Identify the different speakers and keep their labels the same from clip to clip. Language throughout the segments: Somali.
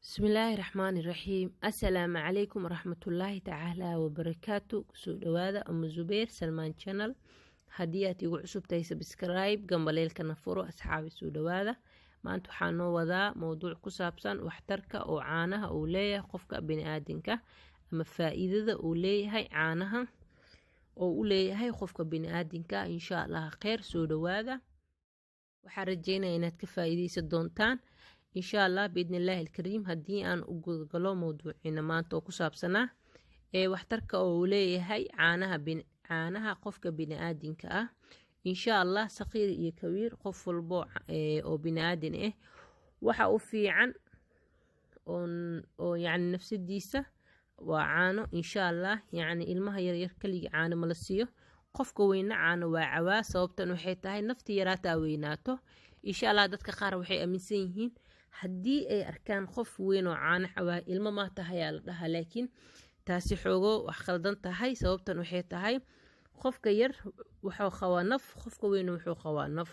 Speaker 1: بسم الله الرحمن الرحيم. السلام عليكم ورحمة الله تعالى وبركاته. كسو دوادا أم زبير سلمان channel. هديات يقول عصب تاي سبسكرايب قنبليل كنفورو أصحابي سو دوادا ما أنتو حانو وذا موضوع كسابسان واحتركا أو عانها أو ليه قفكا بني آدنكا أما فائدة ذا أو ليه هاي عانها أو ليه هاي قفكا بني آدنكا إن شاء الله خير سو دوادا وحرجينا إنات كفايدي سدونتان إن شاء الله بإذن الله الكريم هدي أن أقول قلو موضوعنا ما أنتو كسابسنا واحتركا أو ليه هاي عانها قفك بني آدنكا إن شاء الله صغير iyo كبير qof walbo oo bini aadan waxa uu fiican oo yani nafsadiisa waa caano insha Allah yani ilmaha yar yar kaliya caano ma la siiyo qofka weyna caano waa cawaa sababtan waxay tahay nafti yaraata weynaato insha Allah dadka qaar waxay aaminsan yihiin haddii ay arkaan qof weyn oo caano cawaa ilmo ma tahay la dhahaa laakiin taasi xoogo wax khaldan tahay sababtan waxay tahay qofka yar wuxuu qabaa naf qofka weyn wuxuu qabaa naf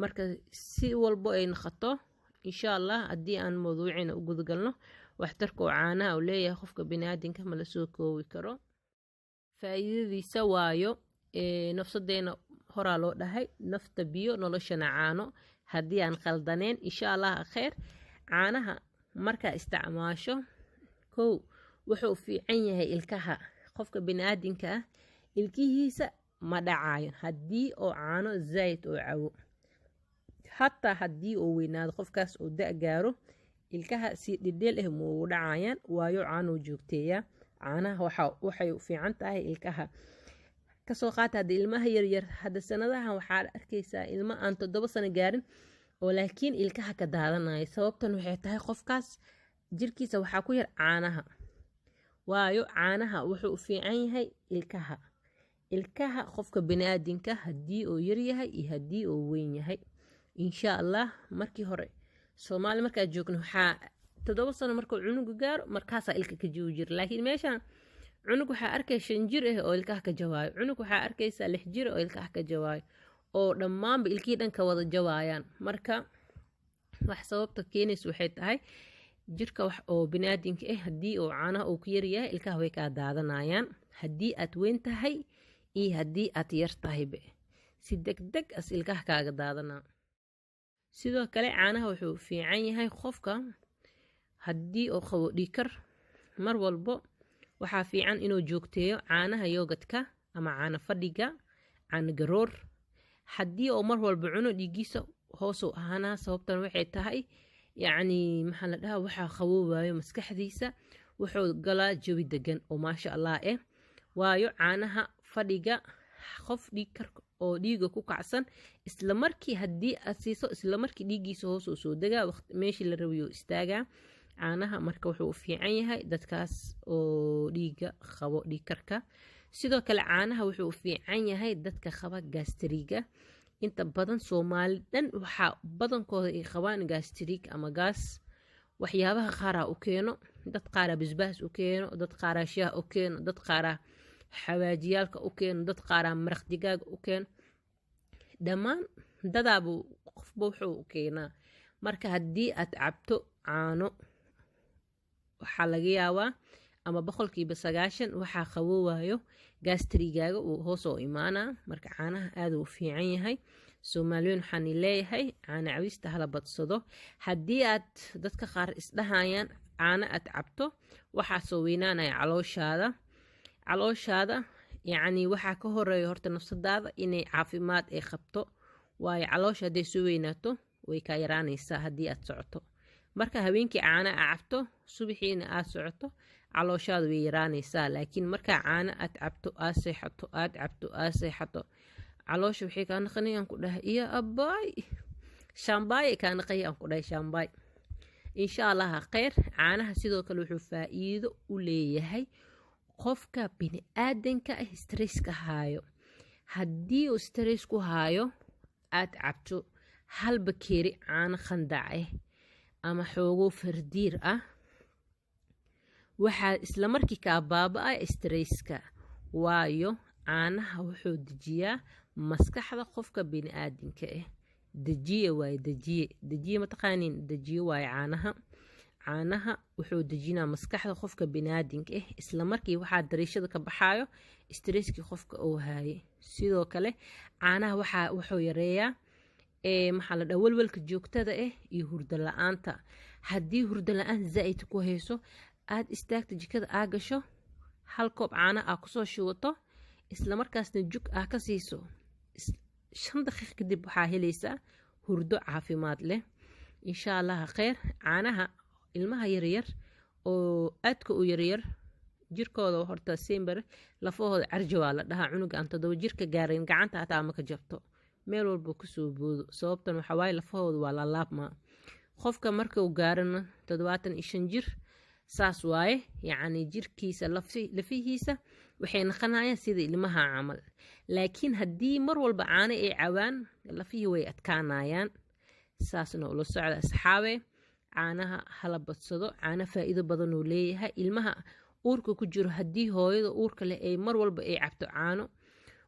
Speaker 1: marka si walbo ay noqoto insha Allah hadii aan mawduucina u gudgalno waxtarka caanaha oo leeyahay qofka bini'aadinka ma la soo koobi karo faa'iidadiisa waayo nafsadeena hora loo dhahay nafta biyo noloshana caano hadii aan qaldaneen insha Allah khair caanaha marka isticmaasho wuxuu fiican yahay ilkaha qofka bini'aadinka ilkihiisa ma dhacayo haddii oo caano zayd oo cawo hatta haddii oo weynaado qofkaas oo da gaaro ilkaha si dhidheel ma u dhacayaan waayo caano joogteeya caanaha waxay u fiican tahay ilkaha kasoo qaata hadii ilmaha yar yar hada sanadahan waxaa arkaysaa ilma aan 7 sano gaarin oo laakiin ilkaha ka daadanaya sababtan waxay tahay qofkaas jirkiisa waxaa ku yar caanaha waayo caanaha wuxuu u fiican yahay ilkaha qofka bini'aadinka hadii uu yar yahay iyo hadii uu weyn yahay insha Allah markii hore Soomaali marka joogno waxa 7 sano markuu cunugu gaaro markaas ilka ka joojir laakiin meeshan cunug waxa arkay 5 jir oo ilkaha ka jawaayo cunug waxa arkaysa 6 jir oo ilkaha ka jawaayo oo dhammaanba ilkii dhanka wada jawaayaan marka wax sababta keenayso waxay tahay jirka wax oo bini'aadinka hadii uu caanaha uu ku yar yahay ilkaha way ka daadanayaan hadii aad weyn tahay iyo hadii aad yar tahay si degdeg as ilkaha kaaga daadanaa sidoo kale caanaha wuxuu fiican yahay qofka hadii uu qabo dhiikar mar walbo waxa fiican inuu joogteeyo caanaha yogurtka ama caano fadhiga caano garoor hadii uu mar walbo cuno dhiigiisa hoos u ahaana sababtan waxay tahay yani maxaa la dhahaa waxa qaboobayo maskaxdiisa wuxuu galaa jawi degan oo maasha Allah waayo caanaha fadhiga qof dhiikar oo dhiiga ku kacsan isla markii hadii aad siiso isla markii dhiigiisa hoos u soo dagaa waqti meeshii la rabiyo istaaga caanaha marka wuxuu u fiican yahay dadkaas oo dhiiga qabo dhiikarka sidoo kale caanaha wuxuu u fiican yahay dadka qaba gastriga inta badan Soomaali dhan waxa badankooda ay qabaan gastric ama gas waxyaabaha qaar u keeno dad qaar bisbaas u keeno dad qaar shaah u keeno dad qaar xawaajiyalka u keeno dad qaar maraq digaag u keeno dhamaan dadaabu qofba wuxuu u keenaa marka hadii aad cabto caano waxa laga yaabaa ama 90% waxa qaboowayo gastrigaaga uu hoos u imaana marka caanaha aad u fiican yahay Soomaaliyeed waxaan leeyahay caano cabista hala badsado hadii aad dadka qaar isdhahayaan caano aad cabto waxa soo weynaanaya calooshaada yani waxa ka horeeyo horta nafsadaada inay caafimaad ay qabto waayo caloosha haday soo weynaato way ka yaraanaysaa hadii aad socoto marka habeenkii caano aad cabto subaxiina aad socoto calooshaada way yaraanaysaa laakiin marka caano aad cabto aad seexato caloosha waxay ka naqanayaan ku dhahay iyo abbaay shambaay ka naqayaan ku dhahay shambaay insha Allah khair caanaha sidoo kale wuxuu faa'iido u leeyahay qofka bini'aadanka stress ka haayo hadii uu stress ku haayo aad cabto hal bakeeri caano khandac ama xoogo fardiir waxa isla markii ka baaba'ay stresska waayo caanaha wuxuu dejiyaa maskaxda qofka bini'aadinka dejiye ma taqaanin dejiye waay caanaha caanaha wuxuu dejinaa maskaxda qofka binaadinka ah isla markii waxaa dariishada ka baxaayo stresskii qofka uu haayay. sidoo kale caanaha wuxuu yareeyaa maxaa la dhahaa walwalka joogtada ah iyo hurdo la-aanta. haddii hurdo la-aan zaa'id ku hayso aad istaagta jikada aa gasho hal koob caana aa kusoo shubato isla markaasna jug aa ka siiso 5 daqiiq kadib waxaa helaysaa hurdo caafimaad leh insha allah khayr. caanaha ilmaha yaryar oo aadka u yaryar jirkooda horta sember lafahooda carjo waa la dhahaa. cunuga aan 7 jirka gaarin gacanta hataa ma ka jabto meel walba kusoo boodo sababtan waxa waaye lafahooda waa la laabmaa. qofka marka uu gaarana 75 jir saas waaye yacni jirkiisa lafihiisa waxay naqanayaan sida ilmaha camal. laakiin haddii mar walba caano ay cabaan lafihii way adkaanayaan. saasna ula socda asxaabe, caanaha hala badsado. caana faa'iido badan uu leeyahay. ilmaha uurka ku jiro haddii hooyada uurka leh ay mar walba ay cabto caano,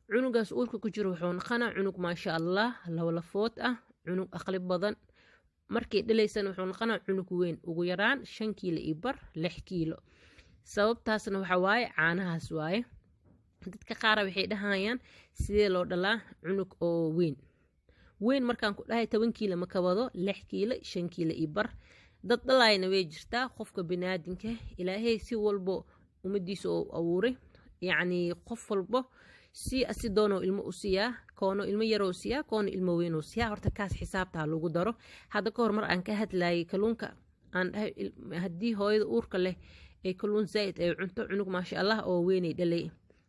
Speaker 1: cunugaas uurka ku jiro wuxuu naqanaa cunug maasha allah lawlafood ah, cunug aqli badan. markay dhalaysana wuxuu naqanaa cunug weyn ugu yaraan 5 kiilo iyo bar 6 kiilo. sababtaasna waxa waaye caanahaas waaye. dadka qaar waxay dhahayaan sidee loo dhalaa cunug oo weyn markaan ku dhahay 10 kiilo ma ka wado 6 kiilo 5 kiilo iyo bar. dad dhalayna way jirtaa. qofka binaadinka ilaahay si walbo umadiisa oo abuuray yacni qof walbo si doono ilmo u siiyaa, koono ilmo yar oo siiyaa, koono ilmo weyn oo siiyaa. horta kaas xisaabta lagu daro. hadda ka hor mar aan ka hadlayay kalluunka aan dhahay haddii hooyada uurka leh ay kalluun zaa'id ay cunto cunug maasha allah oo weynay dhalay.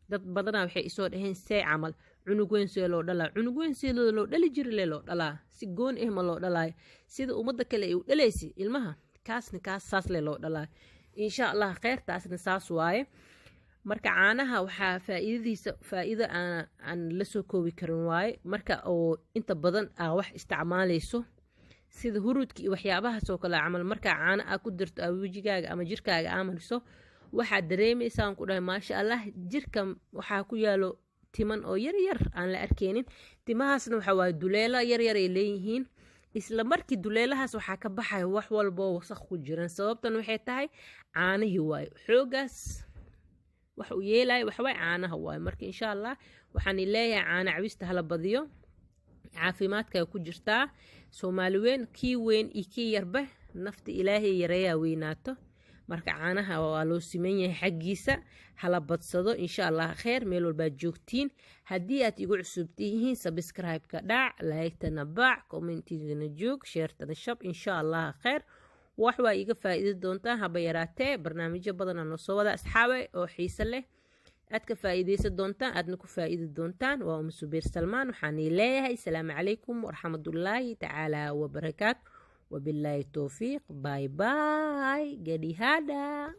Speaker 1: dad badanaa waxay isoo dhaheen see camal cunug weyn see loo dhalaa. cunug weyn see loo dhali jiray loo dhalaa, si goon ah ma loo dhalaayo sida ummadda kale ay u dhalaysi ilmaha. kaas saas loo dhalaa insha allah khayr. taasna saas waaye. marka caanaha waxaa faa'iido aan la soo koobi karin waaye. marka oo inta badan aa wax isticmaalayso sida hurudka iyo waxyaabahaas oo kale camal markaa caano aa ku dirto aa wejigaaga ama jirkaaga aa mariso waxaad dareemaysaa aan ku dhahay maasha allah jirka waxaa ku yaalo timan oo yaryar aan la arkeynin. timahaasna waxa waaye duleelo yaryar ay leeyihiin. isla markii duleelahaas waxaa ka baxaya wax walboo wasaq ku jiran. sababtan waxay tahay caanihii waaye. xoogaas wax uu yeelayo waxawaaye caanaha waaye. marka insha allah waxaan leeyahay caana cabista hala badiyo, caafimaadka ku jirtaa. soomaali weyn kii weyn iyo kii yarba nafta ilaahay yareeyaa weynaato. marka caanaha waa loo siman yahay xaggiisa. hala badsado insha allah khayr meel walbaad joogtiin. haddii aad igu cusub tihiin subscribe-ka dhac, like-tana baac, commentigana joog, sheertana shab insha allah khayr. wax waa iga faa'iidi doontaan haba yaraatee. barnaamijyo badan aan soo wada asxaabe oo xiiso leh aad ka faa'iideysan doontaan, aadna ku faa'iidi doontaan. waa Zubeer Salmaan waxaan leeyahay salaamu calaykum waraxmatullaahi tacaala wabarakaatu. wabilaahi towfiiq. باي باي. قدي هذا